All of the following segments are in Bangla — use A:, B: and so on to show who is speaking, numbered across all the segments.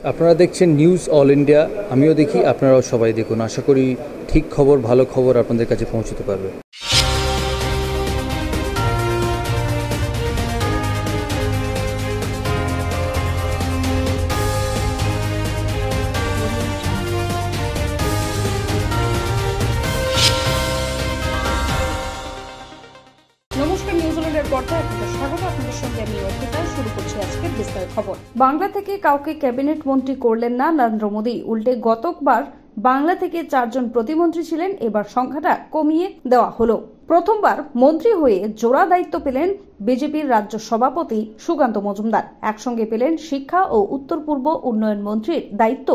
A: আপনারা দেখছেন নিউজ অল ইন্ডিয়া। আমিও দেখি, আপনারাও সবাই দেখুন। আশা করি ঠিক খবর, ভালো খবর আপনাদের কাছে পৌঁছতে পারবে।
B: নমস্কার, নিউজিল্যান্ডের পর্দায় আপনাদের স্বাগত। আপনাদের সঙ্গে আমি অর্পিতা। শুরু করছি আজকের বিস্তারিত খবর। বাংলা থেকে কাউকে ক্যাবিনেট মন্ত্রী করলেন না নরেন্দ্র মোদী। উল্টে গতবার বাংলা থেকে 4 জন প্রতিমন্ত্রী ছিলেন, এবার সংখ্যাটা কমিয়ে দেওয়া হলো। প্রথমবার মন্ত্রী হয়ে জোড়া দায়িত্ব পেলেন বিজেপির রাজ্য সভাপতি সুকান্ত মজুমদার। একসঙ্গে পেলেন শিক্ষা ও উত্তর পূর্ব উন্নয়ন মন্ত্রীর দায়িত্ব।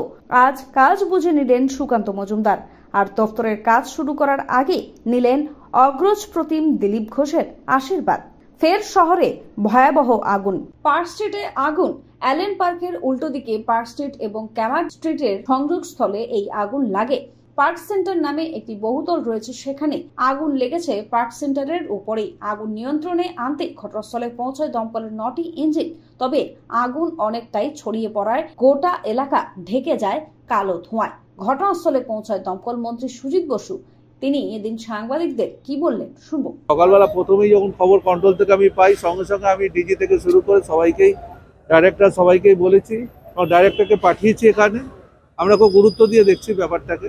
B: আজ কাজ বুঝে নিলেন সুকান্ত মজুমদার, আর দপ্তরের কাজ শুরু করার আগে নিলেন অগ্রজ প্রতিম দিলীপ ঘোষের আশীর্বাদ। ফের শহরে ভয়াবহ আগুন। পার্ক স্ট্রিটে আগুন। অ্যালেন পার্কের উল্টো দিকে পার্ক স্ট্রিট এবং ক্যামার্ড স্ট্রিটের সংযোগস্থলে এই আগুন লাগে। পার্ক সেন্টার নামে একটি বহুতল রয়েছে, সেখানে আগুন লেগেছে পার্ক সেন্টারের উপরেই। আগুন নিয়ন্ত্রণে আনতে ঘটনাস্থলে পৌঁছায় দমকলের 9টি ইঞ্জিন। তবে আগুন অনেকটাই ছড়িয়ে পড়ায় গোটা এলাকা ঢেকে যায় কালো ধোঁয়ায়। ঘটনাস্থলে পৌঁছায় দমকল মন্ত্রী সুজিত বসু। তিনি এদিন সাংবাদিকদের কি বললেন শুনবো।
C: সকালবেলা প্রথমেই যখন খবর কন্ট্রোল থেকে আমি পাই, সঙ্গে সঙ্গে আমি ডিজি থেকে শুরু করে সবাইকেই বলেছি, ডাইরেক্টরকে পাঠিয়েছি এখানে। আমরা খুব গুরুত্ব দিয়ে দেখছি ব্যাপারটাকে,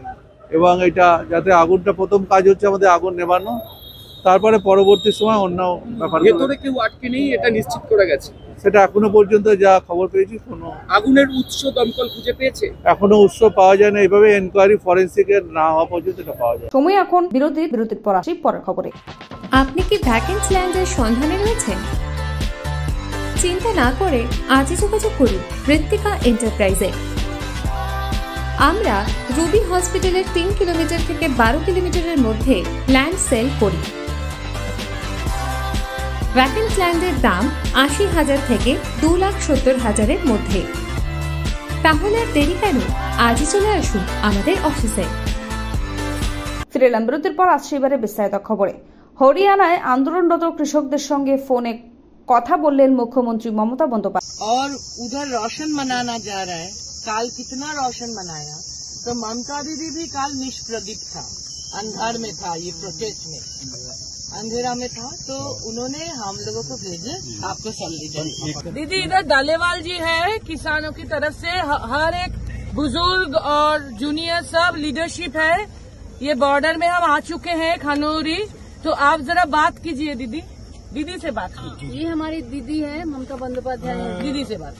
C: এবং এটা যাতে আগুনটা, প্রথম কাজ হচ্ছে আমাদের আগুন নেভানো, তারপরে পরবর্তী সময় অন্য ব্যাপার।
D: ভেতরে কেউ আটকে নেই এটা নিশ্চিত করে গেছে,
C: সেটা এখনো পর্যন্ত যা খবর পেয়েছি। কোনো
D: আগুনের উৎস দমকল খুঁজে পেয়েছে?
C: এখনো উৎস পাওয়া যায় না, এইভাবে এনকোয়ারি ফরেন্সিকের না হওয়া পর্যন্ত এটা পাওয়া যায়।
B: সময় এখন বিরতির পর আসি পরের খবরে।
E: আপনি কি ভ্যাকেন্সি ল্যান্ডের সন্ধানে রয়েছেন? চিন্তা না করে আজই যোগাযোগ করুন ঋত্বিকা এন্টারপ্রাইজে। আমরা রুবি হসপিটালের 3 কিলোমিটার থেকে 12 কিলোমিটারের মধ্যে ল্যান্ড সেল করি। ভ্যাকেন্ট ল্যান্ডের দাম 80,000 থেকে 2,70,000-এর মধ্যে। তাহলে আর দেরি কেন, আজই চলে আসুন আমাদের অফিসে।
B: ফিরে এলাম বিরতির পর। আসছে এবারে বিস্তারিত খবরে। হরিয়ানায় আন্দোলনরত কৃষকদের সঙ্গে ফোনে কথা বললেন মুখ্যমন্ত্রী মমতা বন্দ্যোপাধ্যায়।
F: और उधर रोशन मनाना जा रहा है। काल कितना रोशन मनाया, तो ममता दीदी भी काल निष्प्रदीप था, अंधार में था, ये प्रोटेस्ट में अंधेरा में था, तो उन्होंने हम लोगों को भेजे आपको सैलरी। दीदी इधर डालेवाल जी है, किसानों की तरफ से हर एक बुजुर्ग और जूनियर सब लीडरशिप है। ये बॉर्डर में हम आ चुके हैं खनौरी, तो आप जरा बात कीजिए दीदी से बात कीजिए। ये हमारी दीदी है ममता बंदोपाध्याय, दीदी से बात।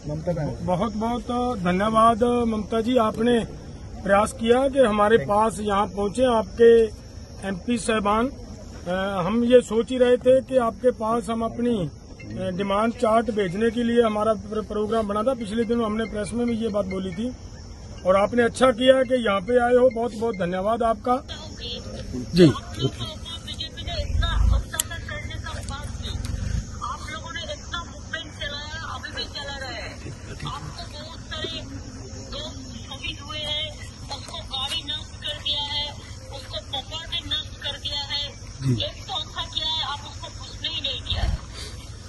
G: बहुत बहुत धन्यवाद ममता जी, आपने प्रयास किया कि हमारे पास यहाँ पहुँचे आपके एमपी साहबान। हम ये सोच ही रहे थे कि आपके पास हम अपनी डिमांड चार्ट भेजने के लिए हमारा प्रोग्राम बना था। पिछले दिनों हमने प्रेस में भी ये बात बोली थी, और आपने अच्छा किया कि यहाँ पे आए हो। बहुत बहुत धन्यवाद आपका जी।
F: एक तो अच्छा किया है, आप उसको पूछने ही नहीं किया है।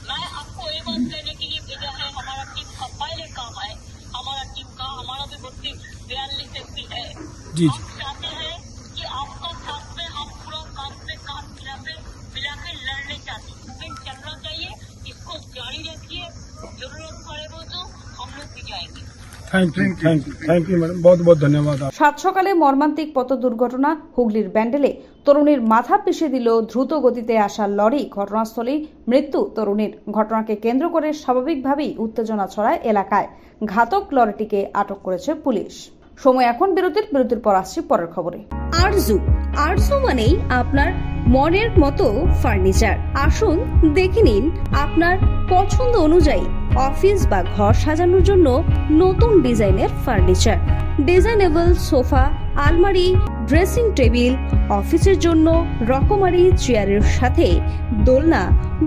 F: मैं आपको ये बात कहने के लिए भेजा है, हमारा टीम का पहले काम है, हमारा टीम का, हमारा भी 42 एमपी है जी। हम चाहते हैं कि आपका साथ में हम पूरा काम मिला के लड़ने चाहते हैं। मूवमेंट चलना चाहिए, इसको जारी रखिए, जरूरत पड़े तो हम लोग भी जाएंगे।
G: थैंक यू मैडम, बहुत बहुत धन्यवाद।
B: সাত সকালে মর্মান্তিক পথ দুর্ঘটনা। হুগলির ব্যান্ডেলে তরুণীর মাথা পিষে দিল দ্রুত গতিতে আসা লরি। ঘটনাস্থলেই মৃত্যু তরুণীর। ঘটনাকে কেন্দ্র করে স্বাভাবিকভাবেই উত্তেজনা ছড়ায় এলাকায়। ঘাতক লরিটিকে আটক করেছে পুলিশ। সময় এখন বিরতির পর আসছি পরের খবরে।
H: আরজু মানেই আপনার মনের মতো ফার্নিচার। আসুন দেখে নিন আপনার পছন্দ অনুযায়ী অফিস বা ঘর সাজানোর জন্য নতুন ডিজাইনের ফার্নিচার। ডিজাইনেবল সোফা, আলমারি, ড্রেসিং টেবিল, অফিসের জন্য রকমারি চেয়ারের সাথে দোলনা,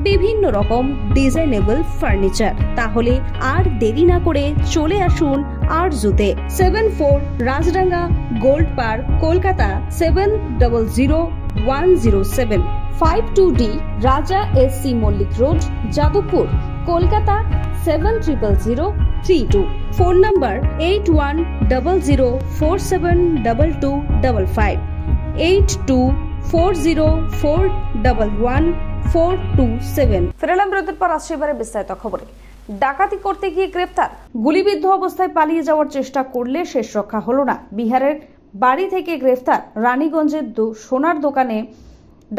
H: বিভিন্ন রকম ডিজাইনেবল ফার্নিচার। তাহলে আর দেরি না করে চলে আসুন আরজুতে। 74 Rajdanga gold park, Kolkata 700107।
B: 52D Raja SC Mullick road, Jadavpur, Kolkata 700032।
H: Phone number 8100472255, 8240411427।
B: ফেরালাম বিরতির পর আসছে এবারে বিস্তারিত খবরে। ডাকাতি করতে গিয়ে গ্রেপ্তার, গুলিবিদ্ধ অবস্থায় পালিয়ে যাওয়ার চেষ্টা করলে শেষ রক্ষা হলো না। বিহারের বাড়ি থেকে গ্রেফতার। রানীগঞ্জের সোনার দোকানে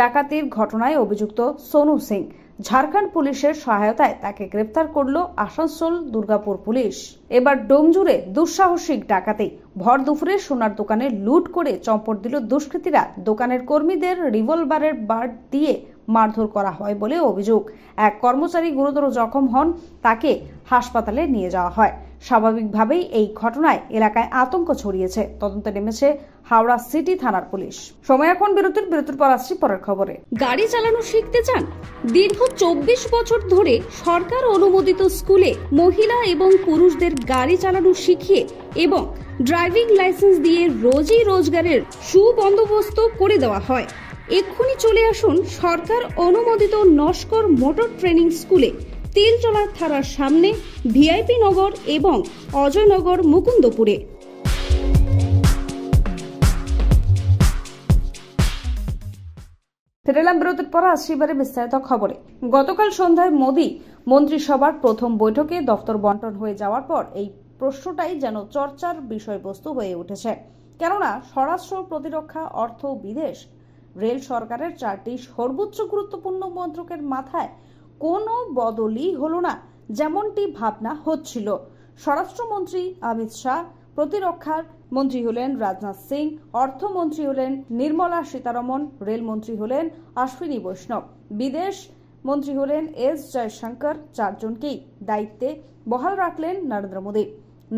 B: ডাকাতির ঘটনায় অভিযুক্ত সোনু সিং। ঝাড়খণ্ড পুলিশের সহায়তায় তাকে গ্রেফতার করল আসানসোল দুর্গাপুর পুলিশ। এবার ডোমজুড়ে দুঃসাহসিক ডাকাতি। ভর দুপুরে সোনার দোকানে লুট করে চম্পট দিল দুষ্কৃতীরা। দোকানের কর্মীদের রিভলভারের বাট দিয়ে মারধর করা হয় বলে অভিযোগ। এক কর্মচারী গুরুতর জখম হন, তাকে হাসপাতালে নিয়ে যাওয়া হয়। স্বাভাবিকভাবেই এই ঘটনায় এলাকায় আতঙ্ক ছড়িয়েছে। তদন্তে নেমেছে হাওড়া সিটি থানার পুলিশ। সময় এখন বিরতির পর আসছি পরের খবরে।
H: গাড়ি চালানো শিখতে চান? দীর্ঘ 24 বছর ধরে সরকার অনুমোদিত স্কুলে মহিলা এবং পুরুষদের গাড়ি চালানো শিখিয়ে এবং ড্রাইভিং লাইসেন্স দিয়ে রোজই রোজগারের সুবন্দোবস্ত করে দেওয়া হয়। এক্ষুনি চলে আসুন সরকার অনুমোদিত নস্কর মোটর ট্রেনিং স্কুলে, তিলচলা থানার সামনে, ভিআইপি নগর এবং অজয়নগর, মুকুন্দপুরে।
B: ফেরালাম বিরতির পর আসছি এবারে বিস্তারিত খবরে। গতকাল সন্ধ্যায় মোদী মন্ত্রিসভার প্রথম বৈঠকে দফতর বন্টন হয়ে যাওয়ার পর এই প্রশ্নটাই যেন চর্চার বিষয়বস্তু হয়ে উঠেছে। কেননা স্বরাষ্ট্র, প্রতিরক্ষা, অর্থ, বিদেশ, রেল সরকারের 4টি সর্বোচ্চ গুরুত্বপূর্ণ মন্ত্রকের মাথায় কোনো বদলই হলো না, যেমনটি ভাবনা হচ্ছিল। স্বরাষ্ট্রমন্ত্রী অমিত শাহ, প্রতিরক্ষার মন্ত্রী হলেন রাজনাথ সিং, অর্থমন্ত্রী হলেন নির্মলা সীতারমন, রেলমন্ত্রী হলেন অশ্বিনী বৈষ্ণব, বিদেশ মন্ত্রী হলেন এস জয়শঙ্কর। 4 জনকেই দায়িত্বে বহাল রাখলেন নরেন্দ্র মোদী।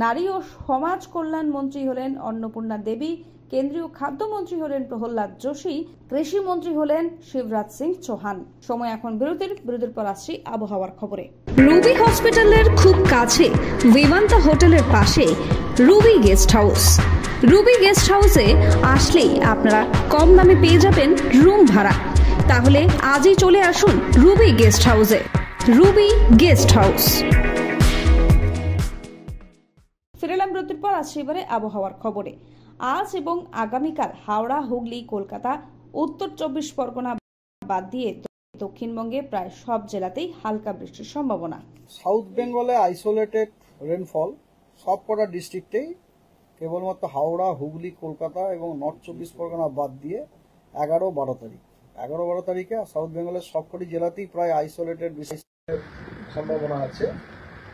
B: নারী ও সমাজ কল্যাণ মন্ত্রী হলেন অন্নপূর্ণা দেবী, কেন্দ্রীয় খাদ্যমন্ত্রী হলেন প্রহ্লাদ যোশী, কৃষি মন্ত্রী হলেন শিবরাজ সিং চৌহান। সময় এখন বিরতির পর আসছি আবহাওয়ার খবরে।
H: রুবি হসপিটালের খুব কাছে বিমান্তা হোটেলের পাশে Ruby guest house. Ruby guest হাউসে আসলেই আপনারা কম দামে পেয়ে যাবেন রুম ভাড়া। তাহলে আজই চলে আসুন রুবি গেস্ট হাউসে। Ruby guest house.
B: ফিরেলাম বিরতির পর আসছি এবারে আবহাওয়ার খবরে। আজ এবং আগামীকাল হাওড়া, হুগলি, কলকাতা, উত্তর 24 পরগনা বাদ দিয়ে দক্ষিণবঙ্গে প্রায় সব জেলাতেই হালকা বৃষ্টির সম্ভাবনা।
I: সাউথ বেঙ্গলে আইসোলেটেড রেনফল সব কটা ডিস্ট্রিক্টেই, কেবলমাত্র হাওড়া, হুগলি, কলকাতা এবং নর্থ 24 পরগনা বাদ দিয়ে 11-12 তারিখ। 11-12 তারিখে সাউথ বেঙ্গলের সবকটি জেলাতেই প্রায় আইসোলেটেড বৃষ্টির সম্ভাবনা আছে।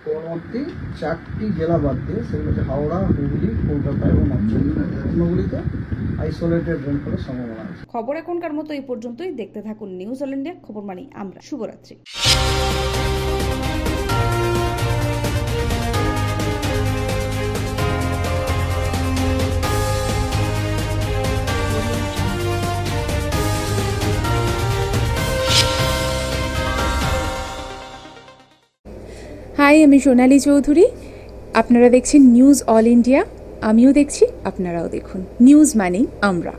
I: পরবর্তী 4টি জেলা বাদ দিয়ে, সেগুলো হচ্ছে হাওড়া, হুগলি, কলকাতা এবং নর্থ 24। অন্যগুলিতে আইসোলেটেড রেনফলের সম্ভাবনা আছে।
B: খবর এখনকার মতো এই পর্যন্তই। দেখতে থাকুন নিউজ অল ইন্ডিয়া। খবর মানি আমরা। শুভরাত্রি।
J: হাই, আমি সোনালী চৌধুরী। আপনারা দেখছেন নিউজ অল ইন্ডিয়া। আমিও দেখছি, আপনারাও দেখুন। নিউজ মানেই আমরা।